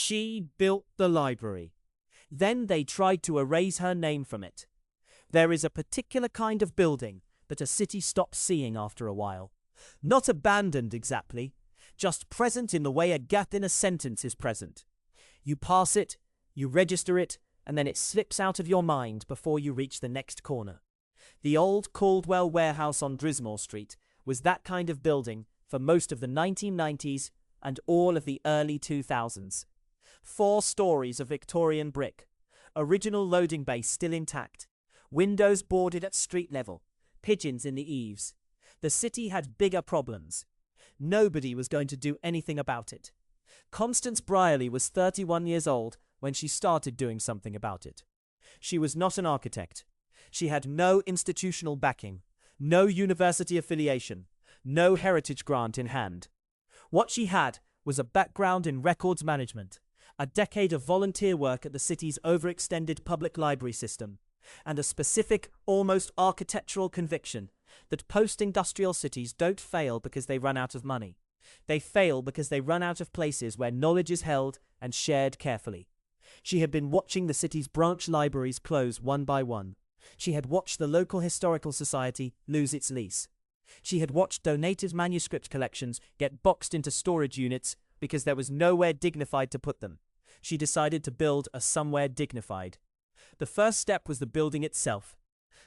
She built the library. Then they tried to erase her name from it. There is a particular kind of building that a city stops seeing after a while. Not abandoned exactly, just present in the way a gap in a sentence is present. You pass it, you register it, and then it slips out of your mind before you reach the next corner. The old Caldwell warehouse on Drismore Street was that kind of building for most of the 1990s and all of the early 2000s. 4 stories of Victorian brick, original loading bay still intact, windows boarded at street level, pigeons in the eaves. The city had bigger problems. Nobody was going to do anything about it. Constance Brierly was 31 years old when she started doing something about it. She was not an architect. She had no institutional backing, no university affiliation, no heritage grant in hand. What she had was a background in records management, a decade of volunteer work at the city's overextended public library system, and a specific, almost architectural conviction that post-industrial cities don't fail because they run out of money. They fail because they run out of places where knowledge is held and shared carefully. She had been watching the city's branch libraries close one by one. She had watched the local historical society lose its lease. She had watched donated manuscript collections get boxed into storage units because there was nowhere dignified to put them. She decided to build a somewhere dignified. The first step was the building itself.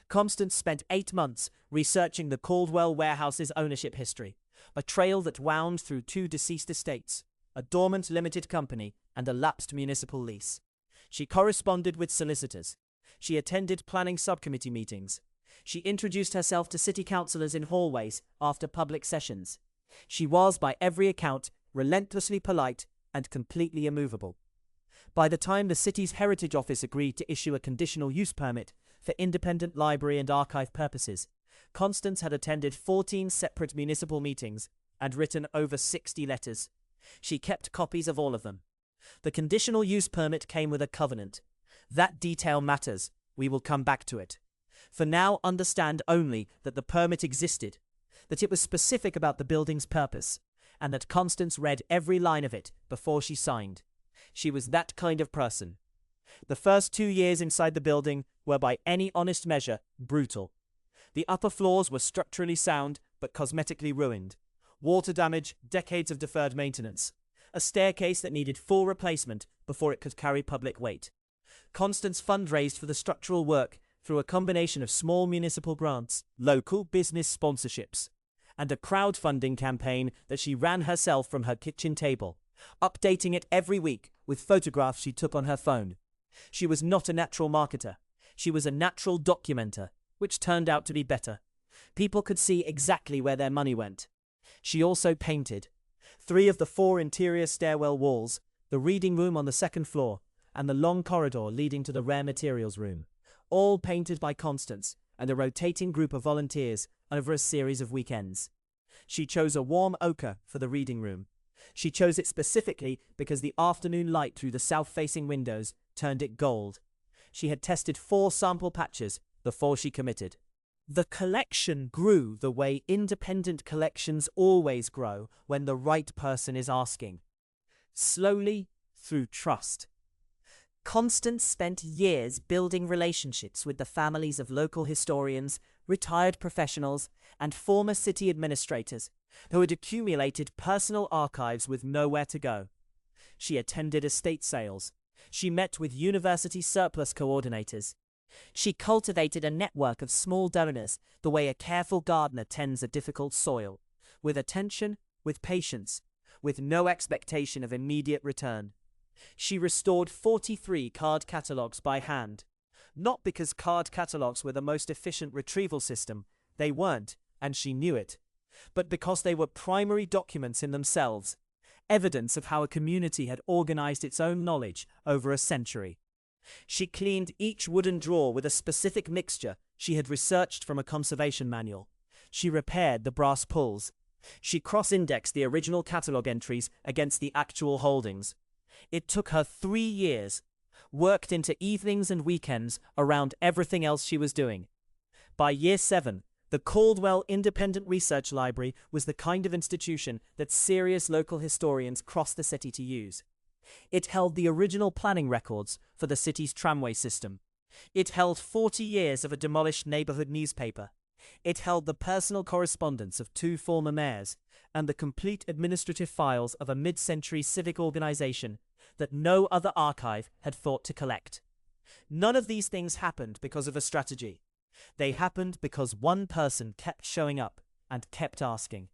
Constance spent 8 months researching the Caldwell warehouse's ownership history, a trail that wound through 2 deceased estates, a dormant limited company, and a lapsed municipal lease. She corresponded with solicitors. She attended planning subcommittee meetings. She introduced herself to city councillors in hallways after public sessions. She was, by every account, relentlessly polite and completely immovable. By the time the city's Heritage Office agreed to issue a conditional use permit for independent library and archive purposes, Constance had attended 14 separate municipal meetings and written over 60 letters. She kept copies of all of them. The conditional use permit came with a covenant. That detail matters. We will come back to it. For now, understand only that the permit existed, that it was specific about the building's purpose, and that Constance read every line of it before she signed. She was that kind of person. The first 2 years inside the building were by any honest measure brutal. The upper floors were structurally sound but cosmetically ruined. Water damage, decades of deferred maintenance. A staircase that needed full replacement before it could carry public weight. Constance fundraised for the structural work through a combination of small municipal grants, local business sponsorships, and a crowdfunding campaign that she ran herself from her kitchen table, updating it every week with photographs she took on her phone. She was not a natural marketer. She was a natural documenter, which turned out to be better. People could see exactly where their money went. She also painted. 3 of the 4 interior stairwell walls, the reading room on the 2nd floor, and the long corridor leading to the rare materials room, all painted by Constance and a rotating group of volunteers over a series of weekends. She chose a warm ochre for the reading room. She chose it specifically because the afternoon light through the south-facing windows turned it gold. She had tested 4 sample patches before she committed. The collection grew the way independent collections always grow when the right person is asking. Slowly, through trust. Constance spent years building relationships with the families of local historians, retired professionals, and former city administrators who had accumulated personal archives with nowhere to go. She attended estate sales. She met with university surplus coordinators. She cultivated a network of small donors the way a careful gardener tends a difficult soil, with attention, with patience, with no expectation of immediate return. She restored 43 card catalogues by hand. Not because card catalogues were the most efficient retrieval system, they weren't, and she knew it, but because they were primary documents in themselves, evidence of how a community had organized its own knowledge over a century. She cleaned each wooden drawer with a specific mixture she had researched from a conservation manual. She repaired the brass pulls. She cross-indexed the original catalogue entries against the actual holdings. It took her 3 years, worked into evenings and weekends around everything else she was doing. By year 7, the Caldwell Independent Research Library was the kind of institution that serious local historians crossed the city to use. It held the original planning records for the city's tramway system. It held 40 years of a demolished neighborhood newspaper. It held the personal correspondence of 2 former mayors and the complete administrative files of a mid-century civic organization that no other archive had thought to collect. None of these things happened because of a strategy. They happened because one person kept showing up and kept asking.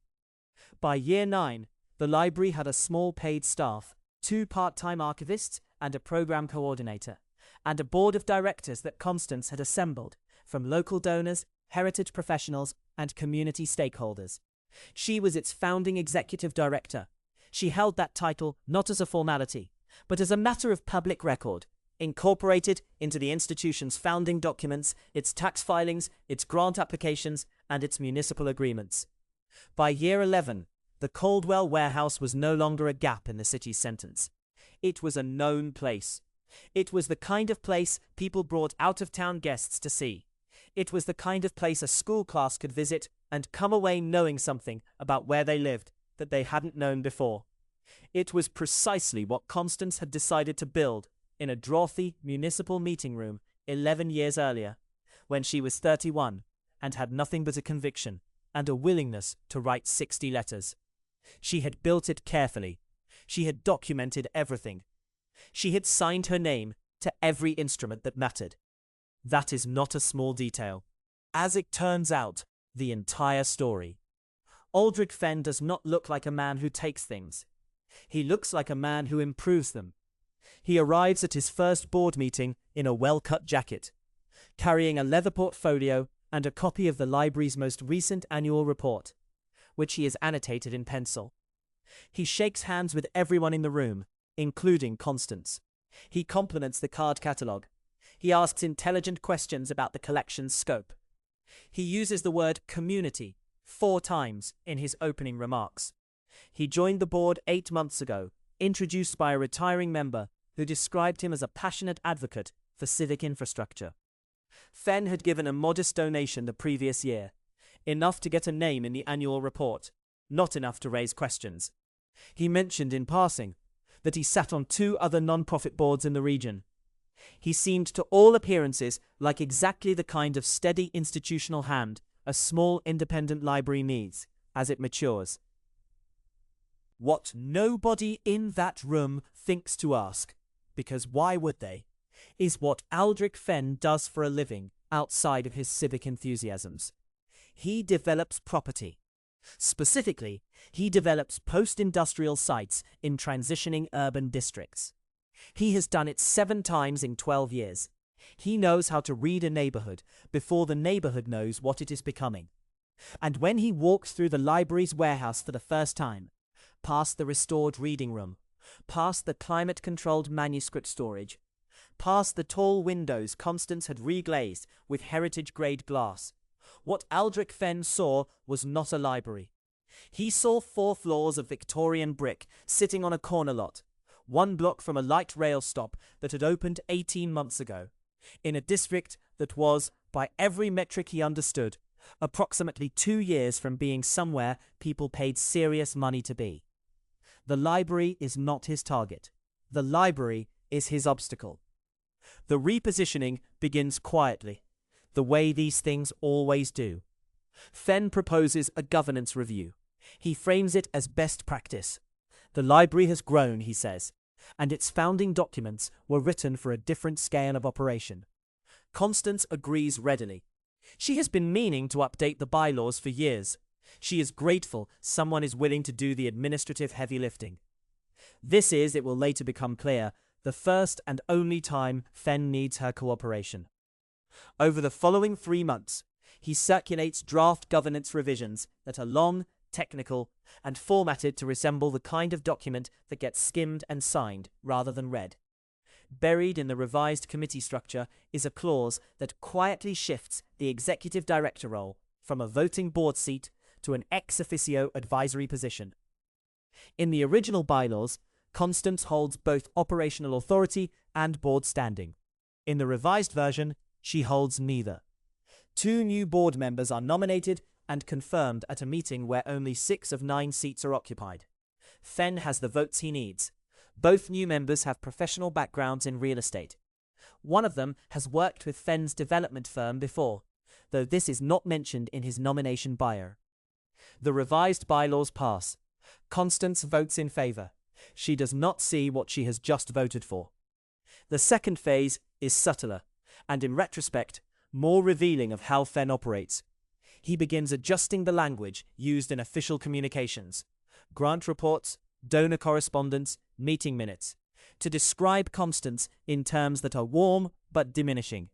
By year 9, the library had a small paid staff, 2 part-time archivists and a program coordinator, and a board of directors that Constance had assembled from local donors, heritage professionals, and community stakeholders. She was its founding executive director. She held that title not as a formality, but as a matter of public record, incorporated into the institution's founding documents, its tax filings, its grant applications, and its municipal agreements. By year 11, the Caldwell warehouse was no longer a gap in the city's sentence. It was a known place. It was the kind of place people brought out-of-town guests to see. It was the kind of place a school class could visit and come away knowing something about where they lived that they hadn't known before. It was precisely what Constance had decided to build in a draughty municipal meeting room 11 years earlier, when she was 31 and had nothing but a conviction and a willingness to write 60 letters. She had built it carefully. She had documented everything. She had signed her name to every instrument that mattered. That is not a small detail. As it turns out, the entire story. Aldric Fenn does not look like a man who takes things. He looks like a man who improves them. He arrives at his first board meeting in a well-cut jacket, carrying a leather portfolio and a copy of the library's most recent annual report, which he has annotated in pencil. He shakes hands with everyone in the room, including Constance. He compliments the card catalogue. He asks intelligent questions about the collection's scope. He uses the word community 4 times in his opening remarks. He joined the board 8 months ago, introduced by a retiring member who described him as a passionate advocate for civic infrastructure. Fenn had given a modest donation the previous year, enough to get a name in the annual report, not enough to raise questions. He mentioned in passing that he sat on 2 other non-profit boards in the region. He seemed to all appearances like exactly the kind of steady institutional hand a small independent library needs as it matures. What nobody in that room thinks to ask, because why would they, is what Aldric Fenn does for a living outside of his civic enthusiasms. He develops property. Specifically, he develops post-industrial sites in transitioning urban districts. He has done it 7 times in 12 years. He knows how to read a neighborhood before the neighborhood knows what it is becoming. And when he walks through the library's warehouse for the first time, past the restored reading room, past the climate-controlled manuscript storage, past the tall windows Constance had reglazed with heritage-grade glass, what Aldric Fenn saw was not a library. He saw 4 floors of Victorian brick sitting on a corner lot, 1 block from a light rail stop that had opened 18 months ago, in a district that was, by every metric he understood, approximately 2 years from being somewhere people paid serious money to be. The library is not his target. The library is his obstacle. The repositioning begins quietly, the way these things always do. Fenn proposes a governance review. He frames it as best practice. The library has grown, he says, and its founding documents were written for a different scale of operation. Constance agrees readily. She has been meaning to update the bylaws for years. She is grateful someone is willing to do the administrative heavy lifting. This is, it will later become clear, the first and only time Fenn needs her cooperation. Over the following 3 months, he circulates draft governance revisions that are long, technical, and formatted to resemble the kind of document that gets skimmed and signed rather than read. Buried in the revised committee structure is a clause that quietly shifts the executive director role from a voting board seat to an ex officio advisory position. In the original bylaws, Constance holds both operational authority and board standing. In the revised version, she holds neither. 2 new board members are nominated and confirmed at a meeting where only 6 of 9 seats are occupied. Fenn has the votes he needs, Both new members have professional backgrounds in real estate. One of them has worked with Fenn's development firm before, though this is not mentioned in his nomination bio. The revised bylaws pass. Constance votes in favor. She does not see what she has just voted for. The second phase is subtler, and in retrospect, more revealing of how Fenn operates. He begins adjusting the language used in official communications, grant reports, donor correspondence, meeting minutes, to describe Constance in terms that are warm but diminishing.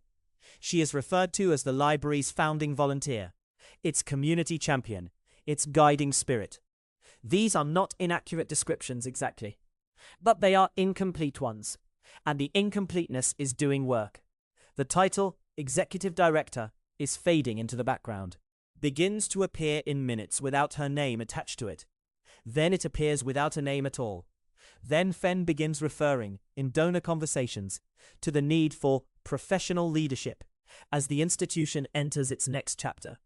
She is referred to as the library's founding volunteer, its community champion, its guiding spirit. These are not inaccurate descriptions exactly, but they are incomplete ones, and the incompleteness is doing work. The title, Executive Director, is fading into the background, begins to appear in minutes without her name attached to it. Then it appears without a name at all. Then Fenn begins referring, in donor conversations, to the need for professional leadership as the institution enters its next chapter.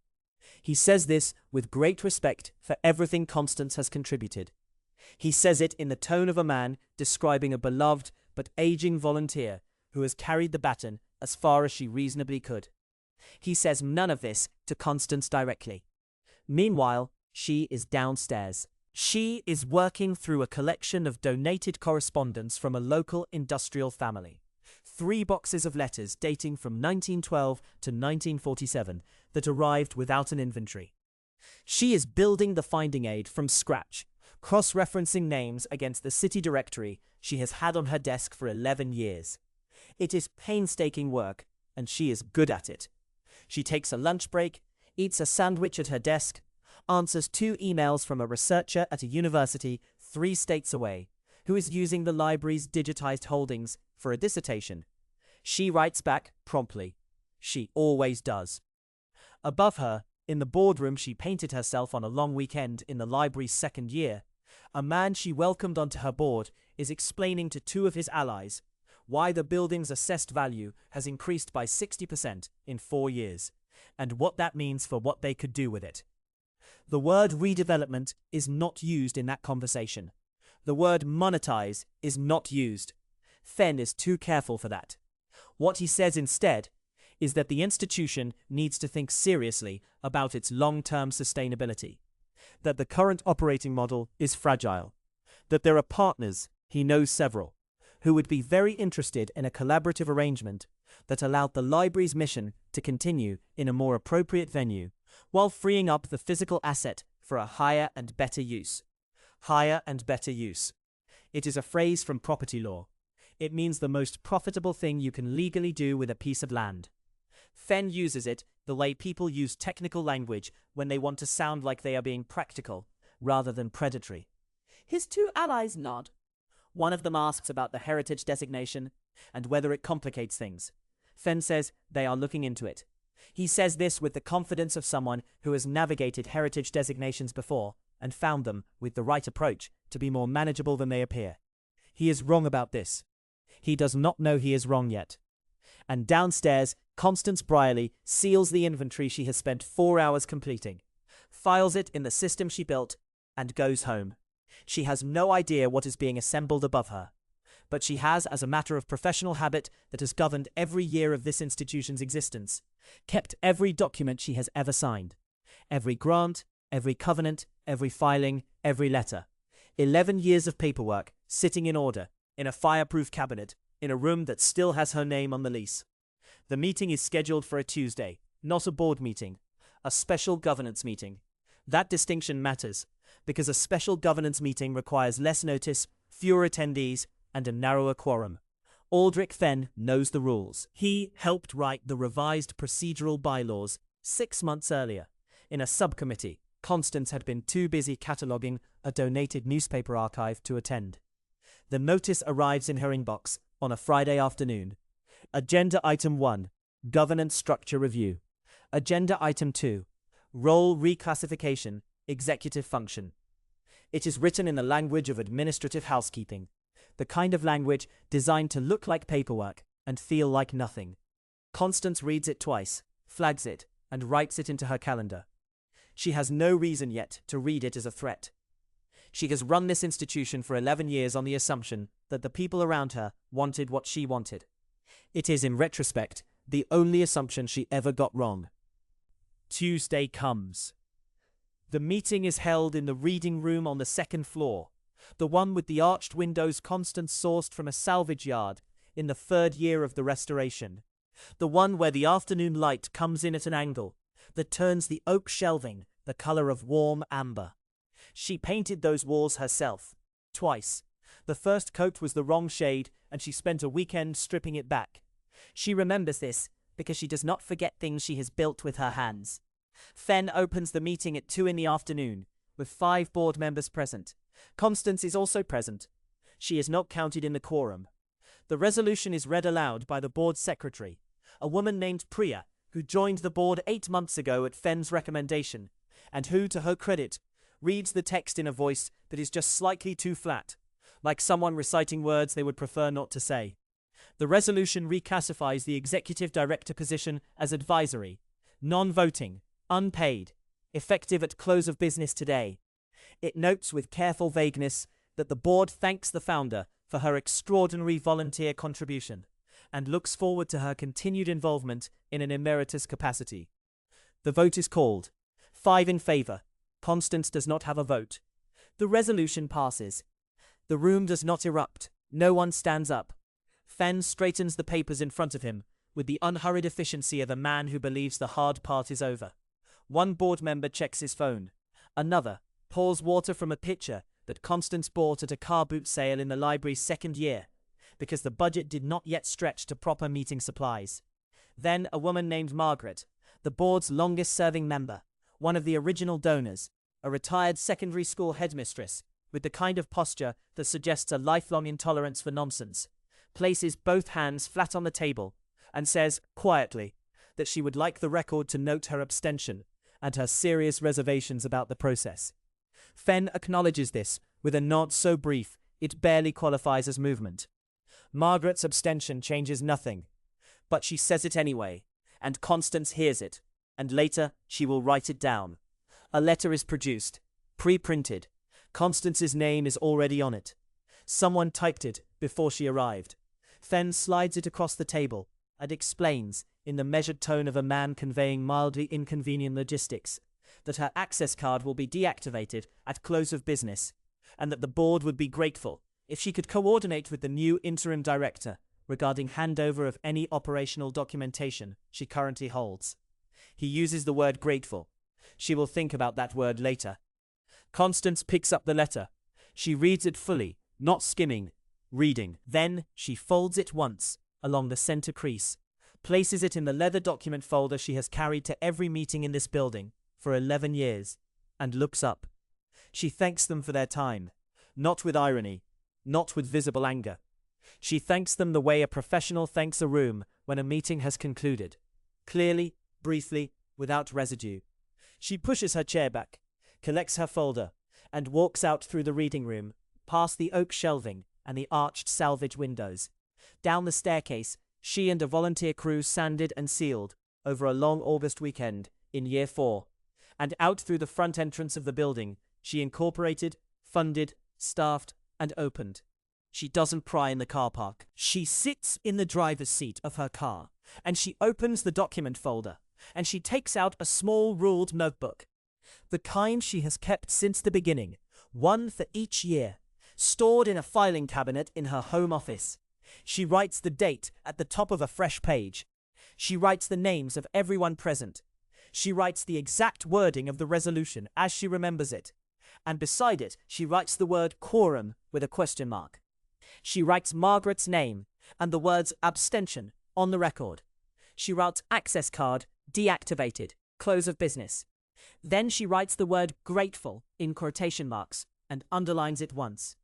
He says this with great respect for everything Constance has contributed. He says it in the tone of a man describing a beloved but aging volunteer who has carried the baton as far as she reasonably could. He says none of this to Constance directly. Meanwhile, she is downstairs. She is working through a collection of donated correspondence from a local industrial family. 3 boxes of letters dating from 1912 to 1947 that arrived without an inventory. She is building the finding aid from scratch, cross-referencing names against the city directory she has had on her desk for 11 years. It is painstaking work, and she is good at it. She takes a lunch break, eats a sandwich at her desk, answers 2 emails from a researcher at a university 3 states away, who is using the library's digitized holdings for a dissertation. She writes back promptly. She always does. Above her, in the boardroom she painted herself on a long weekend in the library's 2nd year, a man she welcomed onto her board is explaining to 2 of his allies why the building's assessed value has increased by 60% in 4 years, and what that means for what they could do with it. The word redevelopment is not used in that conversation. The word monetize is not used. Fenn is too careful for that. What he says instead is that the institution needs to think seriously about its long-term sustainability, that the current operating model is fragile, that there are partners, he knows several, who would be very interested in a collaborative arrangement that allowed the library's mission to continue in a more appropriate venue while freeing up the physical asset for a higher and better use. Higher and better use. It is a phrase from property law. It means the most profitable thing you can legally do with a piece of land. Fenn uses it the way people use technical language when they want to sound like they are being practical rather than predatory. His 2 allies nod. One of them asks about the heritage designation and whether it complicates things. Fenn says they are looking into it. He says this with the confidence of someone who has navigated heritage designations before and found them, with the right approach, to be more manageable than they appear. He is wrong about this. He does not know he is wrong yet. And downstairs, Constance Brierly seals the inventory she has spent 4 hours completing, files it in the system she built, and goes home. She has no idea what is being assembled above her, but she has, as a matter of professional habit that has governed every year of this institution's existence, kept every document she has ever signed. Every grant, every covenant, every filing, every letter. 11 years of paperwork, sitting in order, in a fireproof cabinet, in a room that still has her name on the lease. The meeting is scheduled for a Tuesday, not a board meeting, a special governance meeting. That distinction matters, because a special governance meeting requires less notice, fewer attendees, and a narrower quorum. Aldric Fenn knows the rules. He helped write the revised procedural bylaws 6 months earlier. In a subcommittee, Constance had been too busy cataloguing a donated newspaper archive to attend. The notice arrives in her inbox on a Friday afternoon. Agenda Item 1, Governance Structure Review. Agenda Item 2, Role Reclassification, Executive Function. It is written in the language of administrative housekeeping, the kind of language designed to look like paperwork and feel like nothing. Constance reads it twice, flags it, and writes it into her calendar. She has no reason yet to read it as a threat. She has run this institution for 11 years on the assumption that the people around her wanted what she wanted. It is, in retrospect, the only assumption she ever got wrong. Tuesday comes. The meeting is held in the reading room on the second floor, the one with the arched windows Constance sourced from a salvage yard in the 3rd year of the restoration, the one where the afternoon light comes in at an angle that turns the oak shelving the color of warm amber. She painted those walls herself, twice. The first coat was the wrong shade, and she spent a weekend stripping it back. She remembers this because she does not forget things she has built with her hands. Fenn opens the meeting at 2 in the afternoon, with 5 board members present. Constance is also present. She is not counted in the quorum. The resolution is read aloud by the board secretary, a woman named Priya, who joined the board 8 months ago at Fenn's recommendation, and who, to her credit, reads the text in a voice that is just slightly too flat, like someone reciting words they would prefer not to say. The resolution reclassifies the executive director position as advisory, non-voting, unpaid, effective at close of business today. It notes with careful vagueness that the board thanks the founder for her extraordinary volunteer contribution and looks forward to her continued involvement in an emeritus capacity. The vote is called. 5 in favor. Constance does not have a vote. The resolution passes. The room does not erupt. No one stands up. Fenn straightens the papers in front of him with the unhurried efficiency of a man who believes the hard part is over. One board member checks his phone. Another pours water from a pitcher that Constance bought at a car boot sale in the library's 2nd year, because the budget did not yet stretch to proper meeting supplies. Then a woman named Margaret, the board's longest-serving member, one of the original donors, a retired secondary school headmistress, with the kind of posture that suggests a lifelong intolerance for nonsense, places both hands flat on the table and says, quietly, that she would like the record to note her abstention and her serious reservations about the process. Fenn acknowledges this with a nod so brief it barely qualifies as movement. Margaret's abstention changes nothing, but she says it anyway, and Constance hears it, and later she will write it down. A letter is produced, pre-printed. Constance's name is already on it. Someone typed it before she arrived. Fenn slides it across the table and explains, in the measured tone of a man conveying mildly inconvenient logistics, that her access card will be deactivated at close of business, and that the board would be grateful if she could coordinate with the new interim director regarding handover of any operational documentation she currently holds. He uses the word grateful. She will think about that word later. Constance picks up the letter. She reads it fully, not skimming, reading. Then she folds it once along the center crease, places it in the leather document folder she has carried to every meeting in this building for 11 years, and looks up. She thanks them for their time, not with irony, not with visible anger. She thanks them the way a professional thanks a room when a meeting has concluded, clearly, briefly, without residue. She pushes her chair back, collects her folder, and walks out through the reading room, past the oak shelving and the arched salvage windows. Down the staircase, she and a volunteer crew sanded and sealed over a long August weekend in Year 4, and out through the front entrance of the building she incorporated, funded, staffed, and opened. She doesn't pry in the car park. She sits in the driver's seat of her car, and she opens the document folder, and she takes out a small ruled notebook, the kind she has kept since the beginning, one for each year, stored in a filing cabinet in her home office. She writes the date at the top of a fresh page. She writes the names of everyone present. She writes the exact wording of the resolution as she remembers it, and beside it she writes the word quorum with a question mark. She writes Margaret's name and the words abstention on the record. She writes access card deactivated, close of business. Then she writes the word grateful in quotation marks and underlines it once.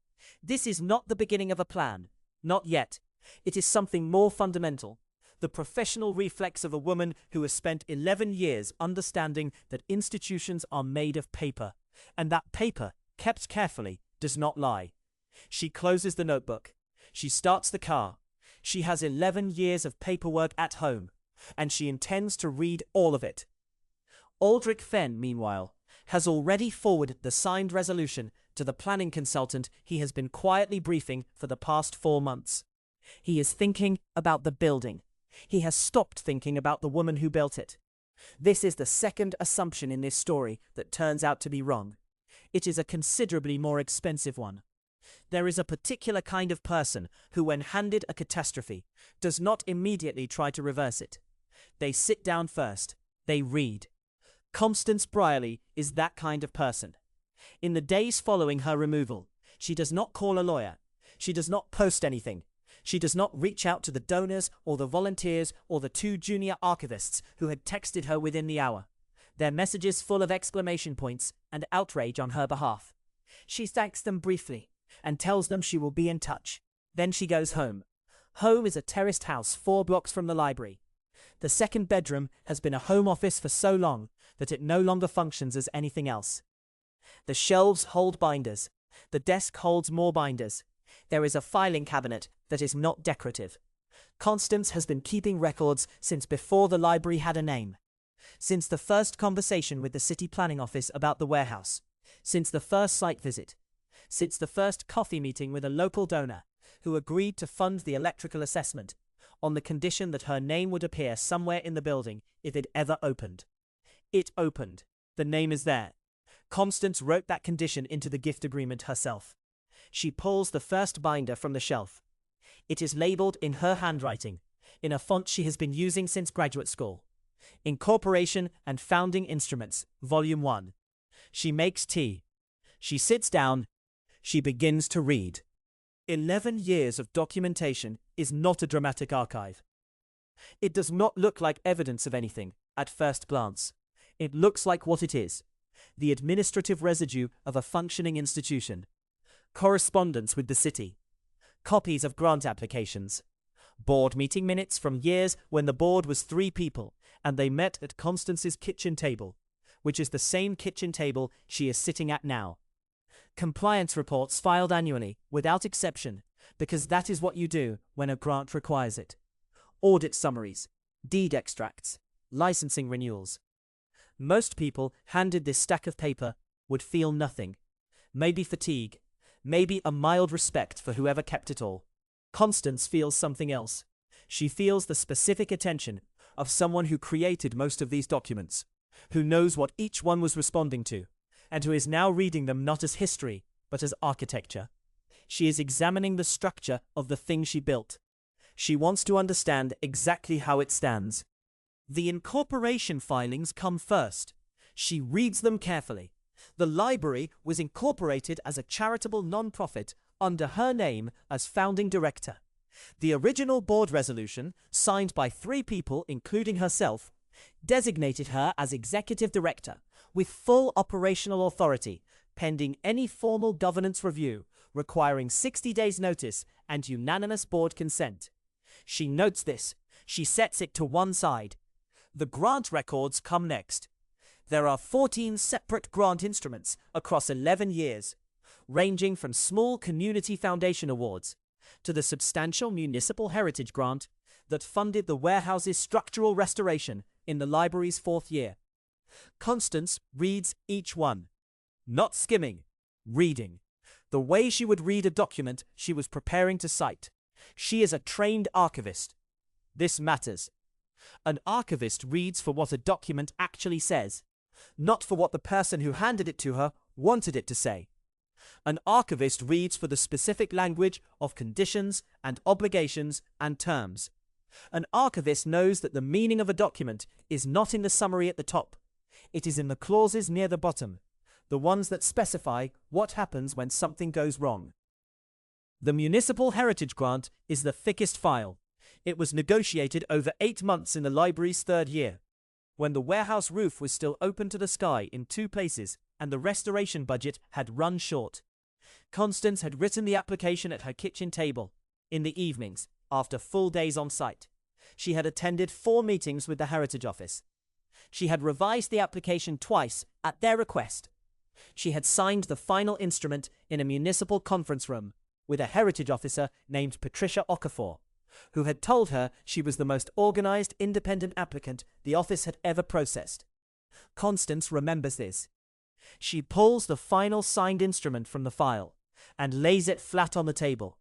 This is not the beginning of a plan. Not yet. It is something more fundamental. The professional reflex of a woman who has spent 11 years understanding that institutions are made of paper, and that paper, kept carefully, does not lie. She closes the notebook. She starts the car. She has 11 years of paperwork at home, and she intends to read all of it. Aldric Fenn, meanwhile, has already forwarded the signed resolution to to the planning consultant he has been quietly briefing for the past 4 months. He is thinking about the building. He has stopped thinking about the woman who built it. This is the second assumption in this story that turns out to be wrong. It is a considerably more expensive one. There is a particular kind of person who, when handed a catastrophe, does not immediately try to reverse it. They sit down first. They read. Constance Brierly is that kind of person. In the days following her removal, she does not call a lawyer. She does not post anything. She does not reach out to the donors or the volunteers or the 2 junior archivists who had texted her within the hour, their messages full of exclamation points and outrage on her behalf. She thanks them briefly and tells them she will be in touch. Then she goes home. Home is a terraced house 4 blocks from the library. The second bedroom has been a home office for so long that it no longer functions as anything else. The shelves hold binders. The desk holds more binders. There is a filing cabinet that is not decorative. Constance has been keeping records since before the library had a name. Since the first conversation with the city planning office about the warehouse. Since the first site visit. Since the first coffee meeting with a local donor who agreed to fund the electrical assessment on the condition that her name would appear somewhere in the building if it ever opened. It opened. The name is there. Constance wrote that condition into the gift agreement herself. She pulls the first binder from the shelf. It is labeled in her handwriting, in a font she has been using since graduate school. Incorporation and Founding Instruments, Volume 1. She makes tea. She sits down. She begins to read. 11 years of documentation is not a dramatic archive. It does not look like evidence of anything, at first glance. It looks like what it is: the administrative residue of a functioning institution. Correspondence with the city. Copies of grant applications. Board meeting minutes from years when the board was 3 people and they met at Constance's kitchen table, which is the same kitchen table she is sitting at now. Compliance reports filed annually, without exception, because that is what you do when a grant requires it. Audit summaries, deed extracts, licensing renewals. Most people handed this stack of paper would feel nothing. Maybe fatigue, maybe a mild respect for whoever kept it all. Constance feels something else. She feels the specific attention of someone who created most of these documents, who knows what each one was responding to, and who is now reading them not as history, but as architecture. She is examining the structure of the thing she built. She wants to understand exactly how it stands. The incorporation filings come first. She reads them carefully. The library was incorporated as a charitable non-profit under her name as founding director. The original board resolution, signed by 3 people including herself, designated her as executive director with full operational authority, pending any formal governance review, requiring 60 days' notice and unanimous board consent. She notes this. She sets it to one side. The grant records come next. There are 14 separate grant instruments across 11 years, ranging from small community foundation awards to the substantial municipal heritage grant that funded the warehouse's structural restoration in the library's 4th year. Constance reads each one. Not skimming, reading. The way she would read a document she was preparing to cite. She is a trained archivist. This matters. An archivist reads for what a document actually says, not for what the person who handed it to her wanted it to say. An archivist reads for the specific language of conditions and obligations and terms. An archivist knows that the meaning of a document is not in the summary at the top. It is in the clauses near the bottom, the ones that specify what happens when something goes wrong. The Municipal Heritage Grant is the thickest file. It was negotiated over 8 months in the library's 3rd year, when the warehouse roof was still open to the sky in 2 places and the restoration budget had run short. Constance had written the application at her kitchen table, in the evenings, after full days on site. She had attended 4 meetings with the Heritage Office. She had revised the application twice at their request. She had signed the final instrument in a municipal conference room with a heritage officer named Patricia Okafor, who had told her she was the most organized independent applicant the office had ever processed. Constance remembers this. She pulls the final signed instrument from the file and lays it flat on the table.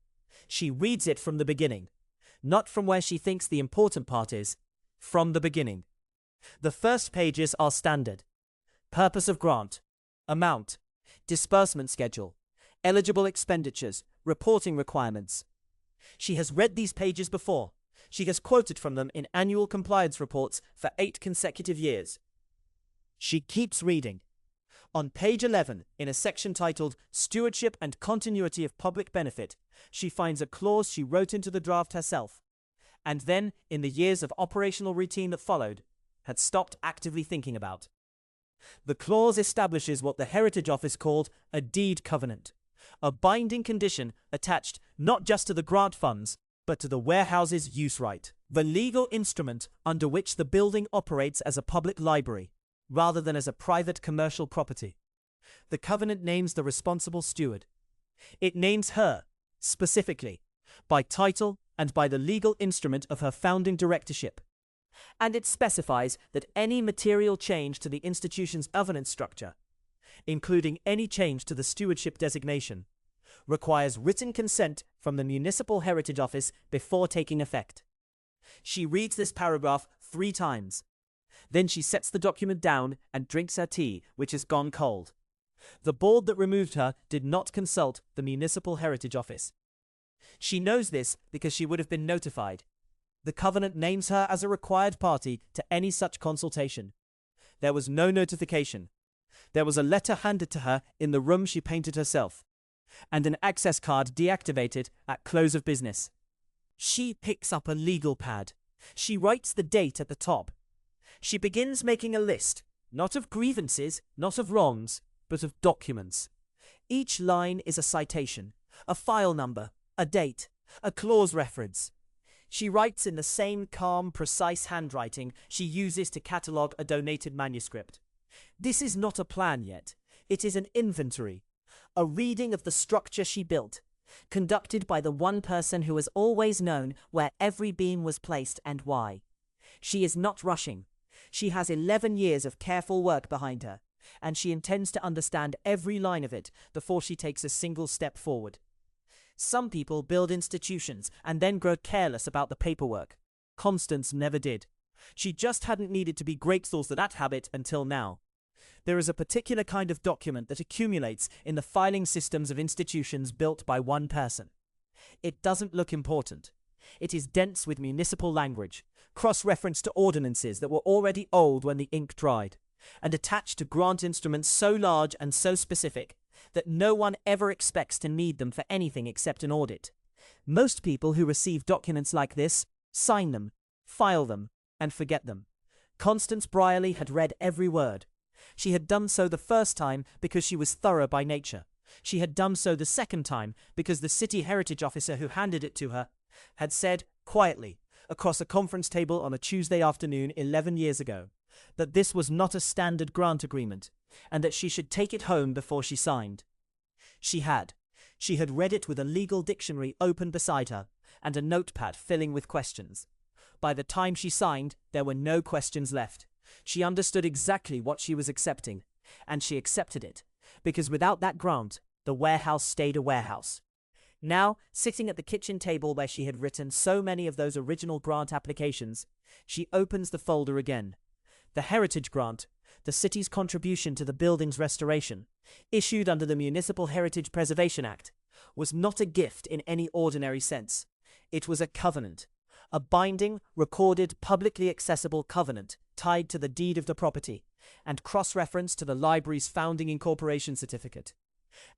She reads it from the beginning, not from where she thinks the important part is, from the beginning. The first pages are standard. Purpose of grant, amount, disbursement schedule, eligible expenditures, reporting requirements. She has read these pages before. She has quoted from them in annual compliance reports for 8 consecutive years. She keeps reading. On page 11, in a section titled Stewardship and Continuity of Public Benefit, she finds a clause she wrote into the draft herself, and then, in the years of operational routine that followed, had stopped actively thinking about. The clause establishes what the Heritage Office called a deed covenant, a binding condition attached not just to the grant funds, but to the warehouse's use right, the legal instrument under which the building operates as a public library, rather than as a private commercial property. The covenant names the responsible steward. It names her, specifically, by title and by the legal instrument of her founding directorship. And it specifies that any material change to the institution's governance structure, including any change to the stewardship designation, requires written consent from the Municipal Heritage Office before taking effect. She reads this paragraph 3 times. Then she sets the document down and drinks her tea, which has gone cold. The board that removed her did not consult the Municipal Heritage Office. She knows this because she would have been notified. The covenant names her as a required party to any such consultation. There was no notification. There was a letter handed to her in the room she painted herself, and an access card deactivated at close of business. She picks up a legal pad. She writes the date at the top. She begins making a list, not of grievances, not of wrongs, but of documents. Each line is a citation, a file number, a date, a clause reference. She writes in the same calm, precise handwriting she uses to catalogue a donated manuscript. This is not a plan yet. It is an inventory, a reading of the structure she built, conducted by the one person who has always known where every beam was placed and why. She is not rushing. She has 11 years of careful work behind her, and she intends to understand every line of it before she takes a single step forward. Some people build institutions and then grow careless about the paperwork. Constance never did. She just hadn't needed to be grateful for that habit until now. There is a particular kind of document that accumulates in the filing systems of institutions built by one person. It doesn't look important. It is dense with municipal language, cross-reference to ordinances that were already old when the ink dried, and attached to grant instruments so large and so specific that no one ever expects to need them for anything except an audit. Most people who receive documents like this sign them, file them, and forget them. Constance Brierly had read every word. She had done so the first time because she was thorough by nature. She had done so the second time because the city heritage officer who handed it to her had said, quietly, across a conference table on a Tuesday afternoon 11 years ago, that this was not a standard grant agreement, and that she should take it home before she signed. She had. She had read it with a legal dictionary open beside her, and a notepad filling with questions. By the time she signed, there were no questions left. She understood exactly what she was accepting, and she accepted it, because without that grant, the warehouse stayed a warehouse. Now, sitting at the kitchen table where she had written so many of those original grant applications, she opens the folder again. The Heritage Grant, the city's contribution to the building's restoration, issued under the Municipal Heritage Preservation Act, was not a gift in any ordinary sense. It was a covenant, a binding, recorded, publicly accessible covenant tied to the deed of the property and cross-reference to the library's founding incorporation certificate.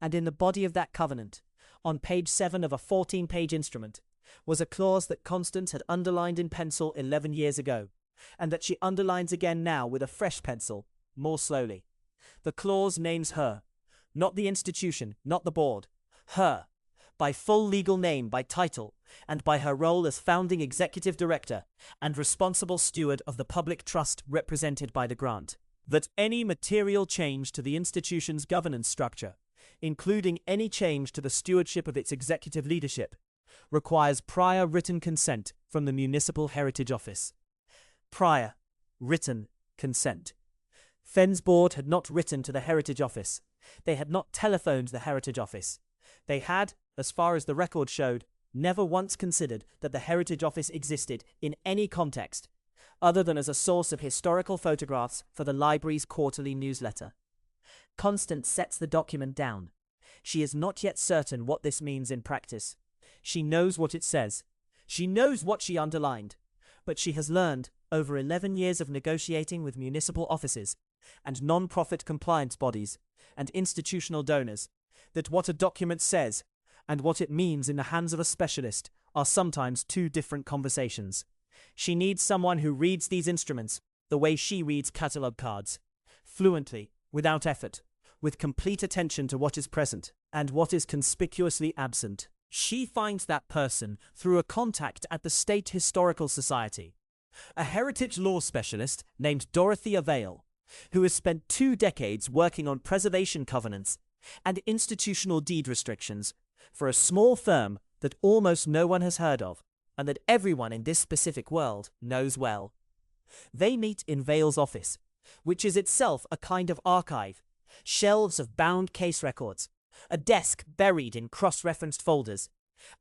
And in the body of that covenant, on page 7 of a 14-page instrument, was a clause that Constance had underlined in pencil 11 years ago, and that she underlines again now with a fresh pencil, more slowly. The clause names her, not the institution, not the board, her, by full legal name, by title, and by her role as founding executive director and responsible steward of the public trust represented by the grant. That any material change to the institution's governance structure, including any change to the stewardship of its executive leadership, requires prior written consent from the Municipal Heritage Office. Prior written consent. Fenn's board had not written to the Heritage Office. They had not telephoned the Heritage Office. They had, as far as the record showed, never once considered that the Heritage Office existed in any context, other than as a source of historical photographs for the library's quarterly newsletter. Constance sets the document down. She is not yet certain what this means in practice. She knows what it says. She knows what she underlined. But she has learned, over 11 years of negotiating with municipal offices and non-profit compliance bodies and institutional donors, that what a document says and what it means in the hands of a specialist are sometimes two different conversations. She needs someone who reads these instruments the way she reads catalogue cards, fluently, without effort, with complete attention to what is present and what is conspicuously absent. She finds that person through a contact at the State Historical Society, a heritage law specialist named Dorothea Vale, who has spent 2 decades working on preservation covenants and institutional deed restrictions for a small firm that almost no one has heard of and that everyone in this specific world knows well. They meet in Vale's office, which is itself a kind of archive, shelves of bound case records, a desk buried in cross-referenced folders,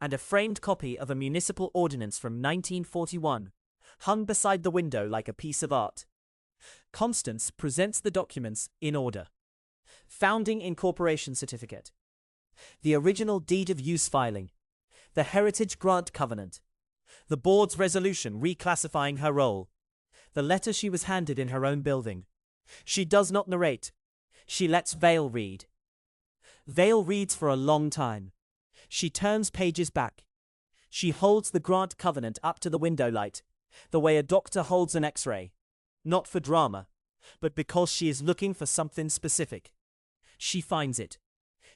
and a framed copy of a municipal ordinance from 1941, hung beside the window like a piece of art. Constance presents the documents in order. Founding Incorporation Certificate, the original Deed of Use filing, the Heritage Grant Covenant, the board's resolution reclassifying her role, the letter she was handed in her own building. She does not narrate. She lets Vale read. Vale reads for a long time. She turns pages back. She holds the grant covenant up to the window light, the way a doctor holds an X-ray, not for drama, but because she is looking for something specific. She finds it.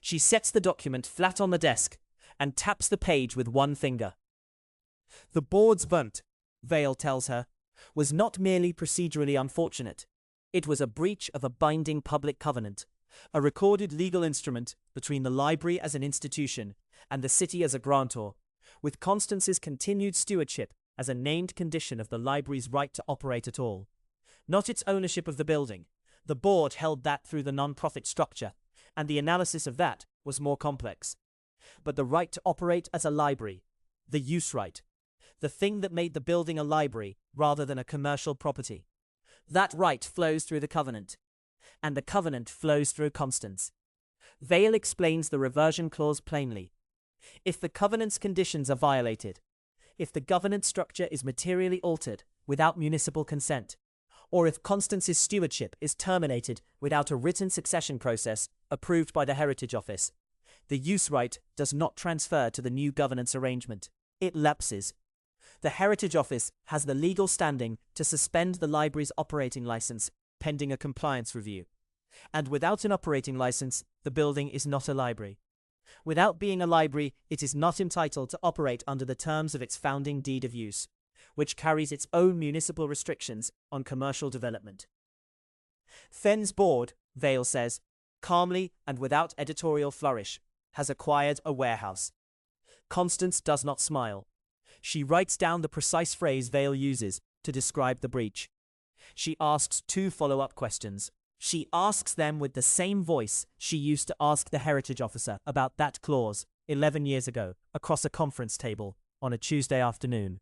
She sets the document flat on the desk and taps the page with one finger. The board's bunt, Vale tells her, was not merely procedurally unfortunate. It was a breach of a binding public covenant, a recorded legal instrument between the library as an institution and the city as a grantor, with Constance's continued stewardship as a named condition of the library's right to operate at all. Not its ownership of the building. The board held that through the non-profit structure, and the analysis of that was more complex. But the right to operate as a library, the use right, the thing that made the building a library rather than a commercial property. That right flows through the covenant, and the covenant flows through Constance. Vale explains the reversion clause plainly. If the covenant's conditions are violated, if the governance structure is materially altered without municipal consent, or if Constance's stewardship is terminated without a written succession process approved by the Heritage Office, the use right does not transfer to the new governance arrangement. It lapses. The Heritage Office has the legal standing to suspend the library's operating license pending a compliance review. And without an operating license, the building is not a library. Without being a library, it is not entitled to operate under the terms of its founding deed of use, which carries its own municipal restrictions on commercial development. Fenn's board, Vale says, calmly and without editorial flourish, has acquired a warehouse. Constance does not smile. She writes down the precise phrase Vale uses to describe the breach. She asks 2 follow-up questions. She asks them with the same voice she used to ask the Heritage Officer about that clause 11 years ago across a conference table on a Tuesday afternoon.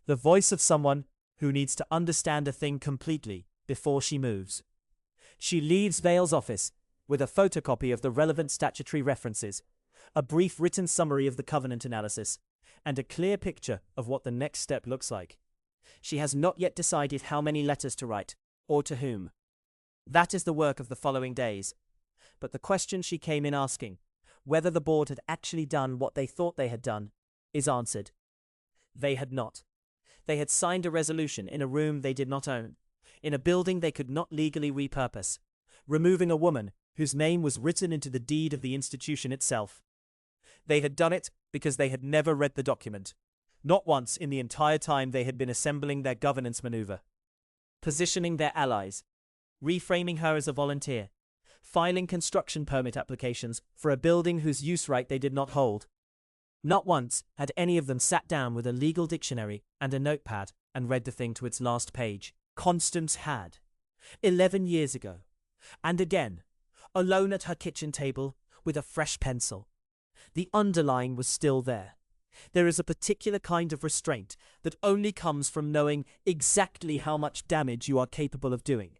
The voice of someone who needs to understand a thing completely before she moves. She leaves Vale's office with a photocopy of the relevant statutory references, a brief written summary of the covenant analysis, and a clear picture of what the next step looks like. She has not yet decided how many letters to write, or to whom. That is the work of the following days. But the question she came in asking, whether the board had actually done what they thought they had done, is answered. They had not. They had signed a resolution in a room they did not own, in a building they could not legally repurpose, removing a woman whose name was written into the deed of the institution itself. They had done it because they had never read the document, not once in the entire time they had been assembling their governance maneuver, positioning their allies, reframing her as a volunteer, filing construction permit applications for a building whose use right they did not hold. Not once had any of them sat down with a legal dictionary and a notepad and read the thing to its last page. Constance had. 11 years ago. And again, alone at her kitchen table with a fresh pencil. The underlying was still there. There is a particular kind of restraint that only comes from knowing exactly how much damage you are capable of doing.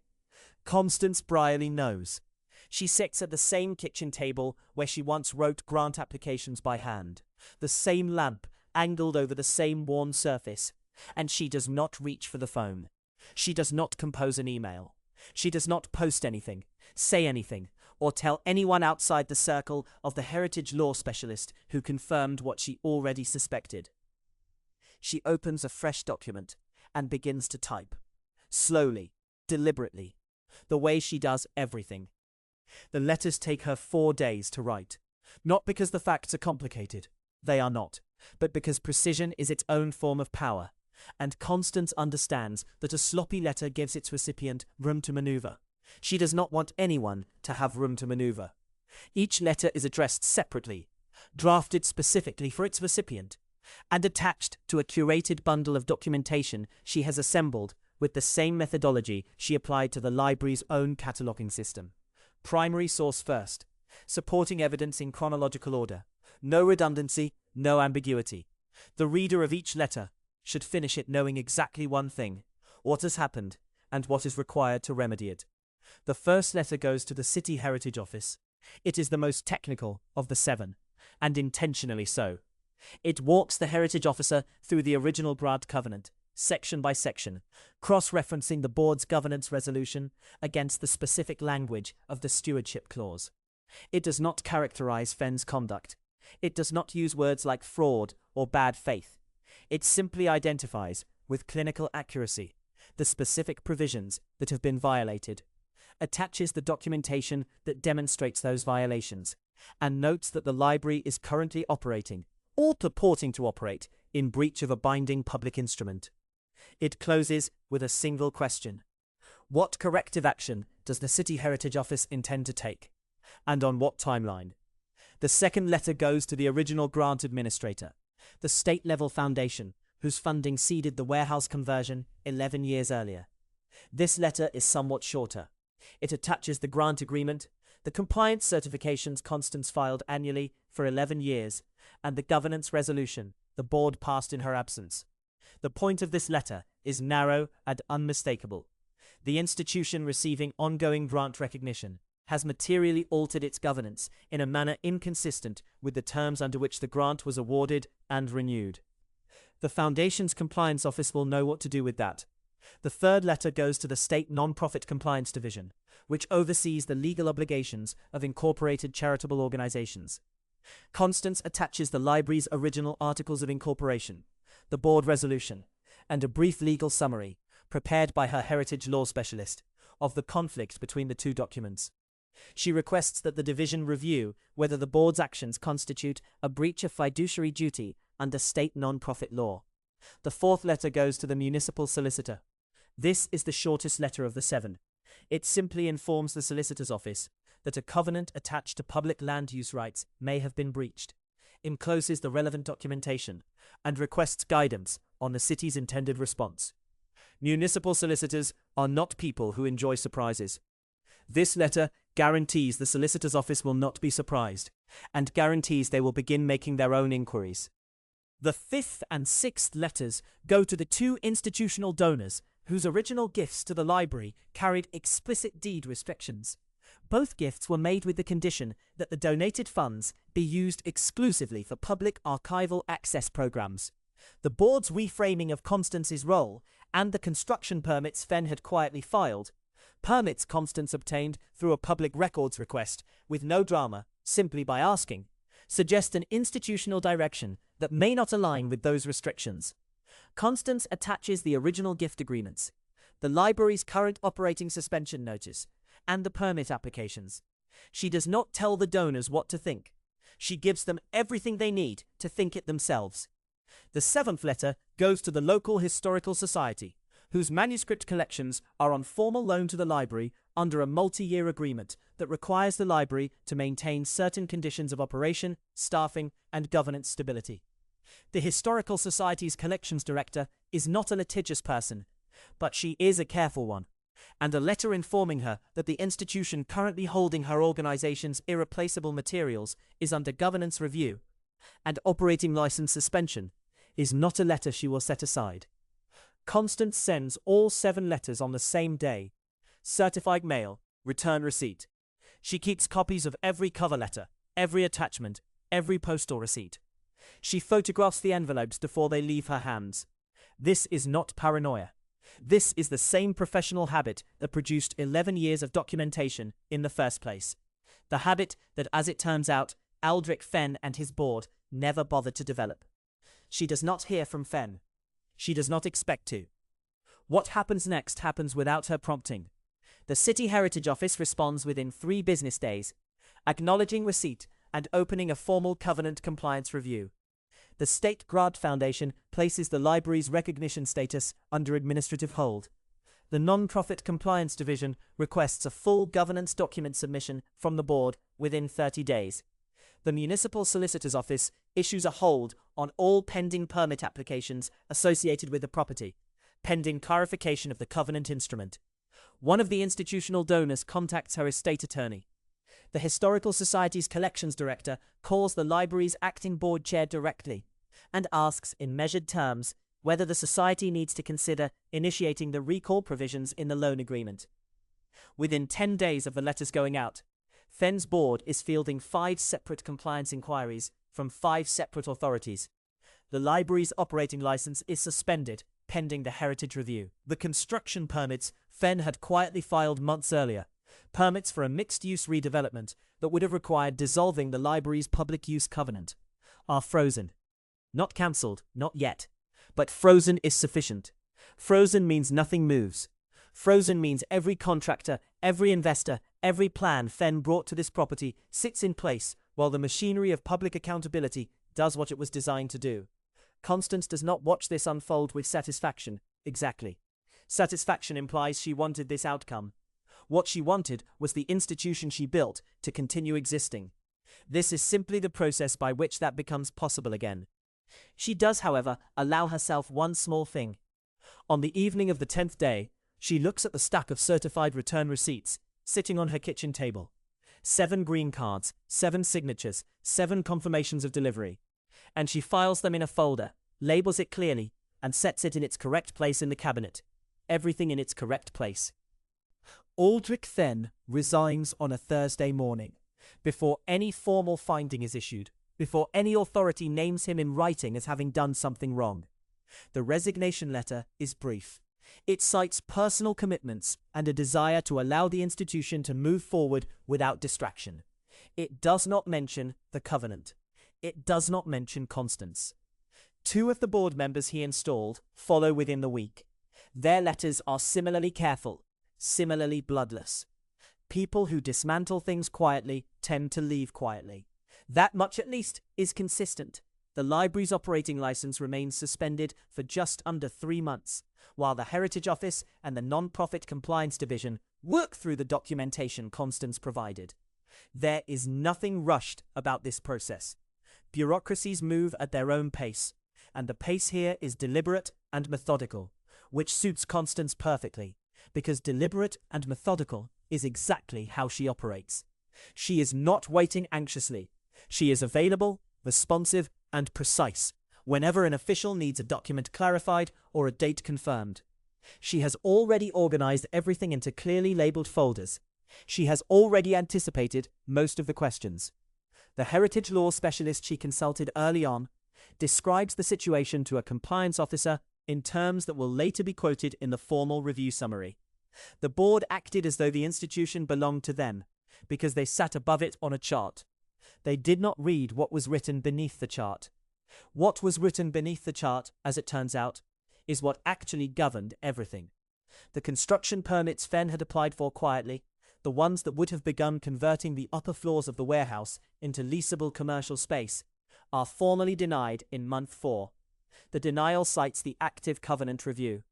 Constance Brierly knows. She sits at the same kitchen table where she once wrote grant applications by hand, the same lamp angled over the same worn surface, and she does not reach for the phone. She does not compose an email. She does not post anything, say anything, or tell anyone outside the circle of the heritage law specialist who confirmed what she already suspected. She opens a fresh document and begins to type, slowly, deliberately, the way she does everything. The letters take her 4 days to write, not because the facts are complicated, they are not, but because precision is its own form of power, and Constance understands that a sloppy letter gives its recipient room to maneuver. She does not want anyone to have room to maneuver. Each letter is addressed separately, drafted specifically for its recipient, and attached to a curated bundle of documentation she has assembled with the same methodology she applied to the library's own cataloguing system. Primary source first, supporting evidence in chronological order, no redundancy, no ambiguity. The reader of each letter should finish it knowing exactly one thing: what has happened and what is required to remedy it. The first letter goes to the City Heritage Office. It is the most technical of the 7, and intentionally so. It walks the heritage officer through the original grant covenant, section by section, cross-referencing the board's governance resolution against the specific language of the stewardship clause. It does not characterize Fenn's conduct. It does not use words like fraud or bad faith. It simply identifies, with clinical accuracy, the specific provisions that have been violated, attaches the documentation that demonstrates those violations, and notes that the library is currently operating, or purporting to operate, in breach of a binding public instrument. It closes with a single question: what corrective action does the City Heritage Office intend to take, and on what timeline? The second letter goes to the original grant administrator, the state-level foundation whose funding seeded the warehouse conversion 11 years earlier. This letter is somewhat shorter. It attaches the grant agreement, the compliance certifications Constance filed annually for 11 years, and the governance resolution the board passed in her absence. The point of this letter is narrow and unmistakable. The institution receiving ongoing grant recognition has materially altered its governance in a manner inconsistent with the terms under which the grant was awarded and renewed. The Foundation's Compliance Office will know what to do with that. The third letter goes to the State Non-Profit Compliance Division, which oversees the legal obligations of incorporated charitable organizations. Constance attaches the library's original Articles of Incorporation, the board resolution, and a brief legal summary, prepared by her heritage law specialist, of the conflict between the two documents. She requests that the division review whether the board's actions constitute a breach of fiduciary duty under state non-profit law. The fourth letter goes to the municipal solicitor. This is the shortest letter of the 7. It simply informs the solicitor's office that a covenant attached to public land use rights may have been breached, encloses the relevant documentation, and requests guidance on the city's intended response. Municipal solicitors are not people who enjoy surprises. This letter guarantees the solicitor's office will not be surprised, and guarantees they will begin making their own inquiries. The 5th and 6th letters go to the 2 institutional donors whose original gifts to the library carried explicit deed restrictions. Both gifts were made with the condition that the donated funds be used exclusively for public archival access programs. The board's reframing of Constance's role and the construction permits Fenn had quietly filed, permits Constance obtained through a public records request with no drama, simply by asking, suggest an institutional direction that may not align with those restrictions. Constance attaches the original gift agreements, the library's current operating suspension notice, and the permit applications. She does not tell the donors what to think. She gives them everything they need to think it themselves. The 7th letter goes to the local historical society, whose manuscript collections are on formal loan to the library under a multi-year agreement that requires the library to maintain certain conditions of operation, staffing, and governance stability. The Historical Society's collections director is not a litigious person, but she is a careful one. and a letter informing her that the institution currently holding her organization's irreplaceable materials is under governance review and operating license suspension is not a letter she will set aside. Constance sends all 7 letters on the same day. Certified mail, return receipt. She keeps copies of every cover letter, every attachment, every postal receipt. She photographs the envelopes before they leave her hands. This is not paranoia. This is the same professional habit that produced 11 years of documentation in the first place. The habit that, as it turns out, Aldric Fenn and his board never bothered to develop. She does not hear from Fenn. She does not expect to. What happens next happens without her prompting. The City Heritage Office responds within 3 business days, acknowledging receipt and opening a formal covenant compliance review. The State Grant Foundation places the library's recognition status under administrative hold. The Non-Profit Compliance Division requests a full governance document submission from the board within 30 days. The Municipal Solicitor's Office issues a hold on all pending permit applications associated with the property, pending clarification of the covenant instrument. One of the institutional donors contacts her estate attorney. The Historical Society's collections director calls the library's acting board chair directly and asks in measured terms whether the society needs to consider initiating the recall provisions in the loan agreement. Within 10 days of the letters going out, Fenn's board is fielding 5 separate compliance inquiries from 5 separate authorities. The library's operating license is suspended pending the heritage review. The construction permits Fenn had quietly filed months earlier, permits for a mixed-use redevelopment that would have required dissolving the library's public-use covenant, are frozen. Not cancelled, not yet. But frozen is sufficient. Frozen means nothing moves. Frozen means every contractor, every investor, every plan Fenn brought to this property sits in place while the machinery of public accountability does what it was designed to do. Constance does not watch this unfold with satisfaction. Exactly. Satisfaction implies she wanted this outcome. What she wanted was the institution she built to continue existing. This is simply the process by which that becomes possible again. She does, however, allow herself one small thing. On the evening of the 10th day, she looks at the stack of certified return receipts sitting on her kitchen table. 7 green cards, 7 signatures, 7 confirmations of delivery. And she files them in a folder, labels it clearly, and sets it in its correct place in the cabinet. Everything in its correct place. Aldric Fenn resigns on a Thursday morning, before any formal finding is issued, before any authority names him in writing as having done something wrong. The resignation letter is brief. It cites personal commitments and a desire to allow the institution to move forward without distraction. It does not mention the covenant. It does not mention Constance. 2 of the board members he installed follow within the week. Their letters are similarly careful, similarly bloodless. People who dismantle things quietly tend to leave quietly. That much at least is consistent. The library's operating license remains suspended for just under 3 months, while the Heritage Office and the Non-Profit Compliance Division work through the documentation Constance provided. There is nothing rushed about this process. Bureaucracies move at their own pace, and the pace here is deliberate and methodical, which suits Constance perfectly, because deliberate and methodical is exactly how she operates. She is not waiting anxiously. She is available, responsive, and precise whenever an official needs a document clarified or a date confirmed. She has already organized everything into clearly labeled folders. She has already anticipated most of the questions. The heritage law specialist she consulted early on describes the situation to a compliance officer in terms that will later be quoted in the formal review summary. The board acted as though the institution belonged to them, because they sat above it on a chart. They did not read what was written beneath the chart. What was written beneath the chart, as it turns out, is what actually governed everything. The construction permits Fenn had applied for quietly, the ones that would have begun converting the upper floors of the warehouse into leasable commercial space, are formally denied in month 4. The denial cites the active covenant review.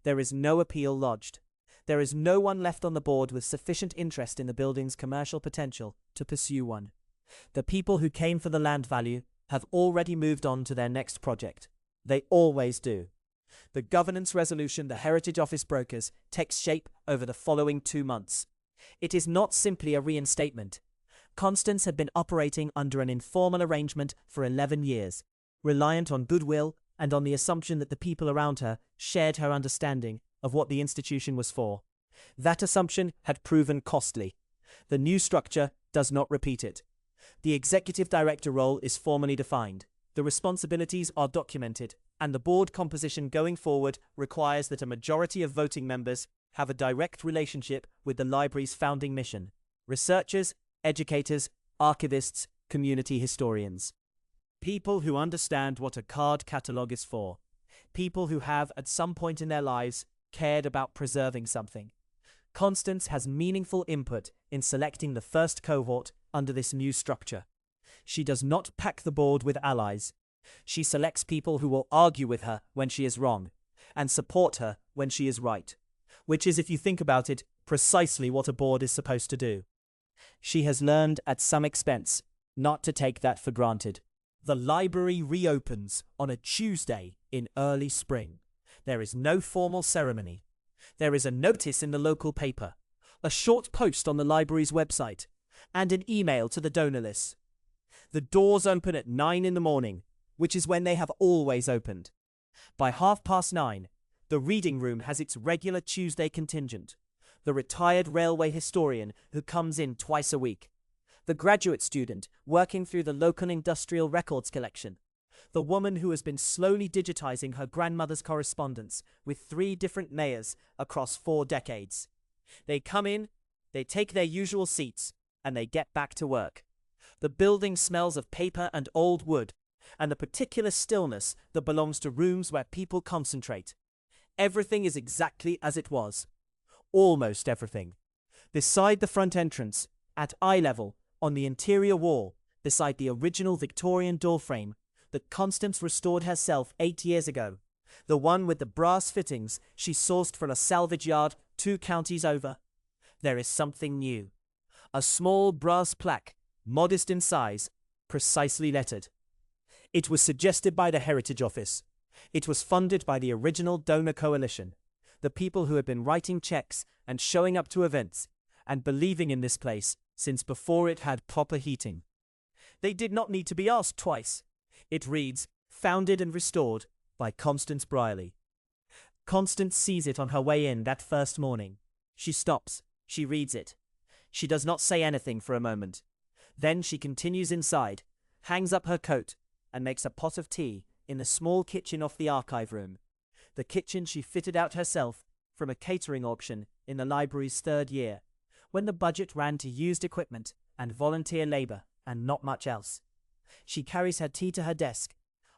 There is no appeal lodged. There is no one left on the board with sufficient interest in the building's commercial potential to pursue one. The people who came for the land value have already moved on to their next project. They always do. The governance resolution the Heritage Office brokers takes shape over the following 2 months. It is not simply a reinstatement. Constance had been operating under an informal arrangement for 11 years, reliant on goodwill and on the assumption that the people around her shared her understanding of what the institution was for. That assumption had proven costly. The new structure does not repeat it. The executive director role is formally defined. The responsibilities are documented, and the board composition going forward requires that a majority of voting members have a direct relationship with the library's founding mission: researchers, educators, archivists, community historians. People who understand what a card catalogue is for. People who have, at some point in their lives, cared about preserving something. Constance has meaningful input in selecting the first cohort under this new structure. She does not pack the board with allies. She selects people who will argue with her when she is wrong, and support her when she is right, which is, if you think about it, precisely what a board is supposed to do. She has learned at some expense not to take that for granted. The library reopens on a Tuesday in early spring. There is no formal ceremony. There is a notice in the local paper, a short post on the library's website, and an email to the donor list. The doors open at 9 in the morning, which is when they have always opened. By 9:30, the reading room has its regular Tuesday contingent: the retired railway historian who comes in twice a week, the graduate student working through the local industrial records collection, the woman who has been slowly digitizing her grandmother's correspondence with 3 different mayors across 4 decades. They come in, they take their usual seats, and they get back to work. The building smells of paper and old wood, and the particular stillness that belongs to rooms where people concentrate. Everything is exactly as it was. Almost everything. Beside the front entrance, at eye level, on the interior wall, beside the original Victorian door frame that Constance restored herself 8 years ago, the one with the brass fittings she sourced from a salvage yard 2 counties over, there is something new. A small brass plaque, modest in size, precisely lettered. It was suggested by the Heritage Office. It was funded by the original donor coalition, the people who had been writing checks and showing up to events and believing in this place since before it had proper heating. They did not need to be asked twice. It reads, "Founded and restored by Constance Brierly." Constance sees it on her way in that first morning. She stops. She reads it. She does not say anything for a moment. Then she continues inside, hangs up her coat, and makes a pot of tea in the small kitchen off the archive room, the kitchen she fitted out herself from a catering auction in the library's 3rd year, when the budget ran to used equipment and volunteer labor and not much else. She carries her tea to her desk,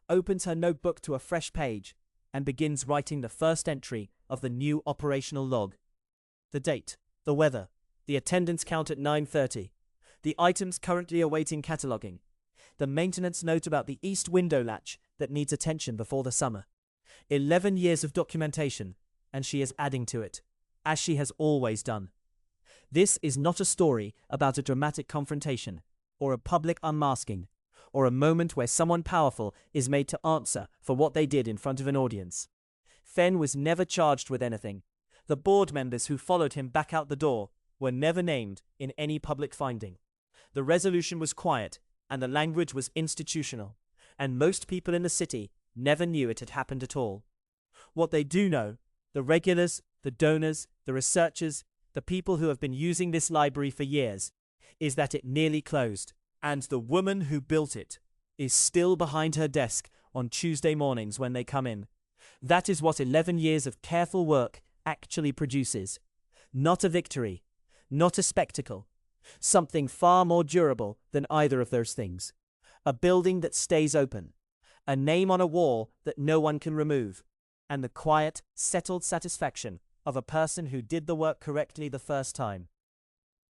opens her notebook to a fresh page, and begins writing the first entry of the new operational log. The date, the weather, the attendance count at 9:30, the items currently awaiting cataloguing, the maintenance note about the east window latch that needs attention before the summer. 11 years of documentation, and she is adding to it, as she has always done. This is not a story about a dramatic confrontation, or a public unmasking, or a moment where someone powerful is made to answer for what they did in front of an audience. Fenn was never charged with anything. The board members who followed him back out the door were never named in any public finding. The resolution was quiet, and the language was institutional, and most people in the city never knew it had happened at all. What they do know, the regulars, the donors, the researchers, the people who have been using this library for years, is that it nearly closed, and the woman who built it is still behind her desk on Tuesday mornings when they come in. That is what 11 years of careful work actually produces. Not a victory, not a spectacle, something far more durable than either of those things. A building that stays open, a name on a wall that no one can remove, and the quiet, settled satisfaction of a person who did the work correctly the first time.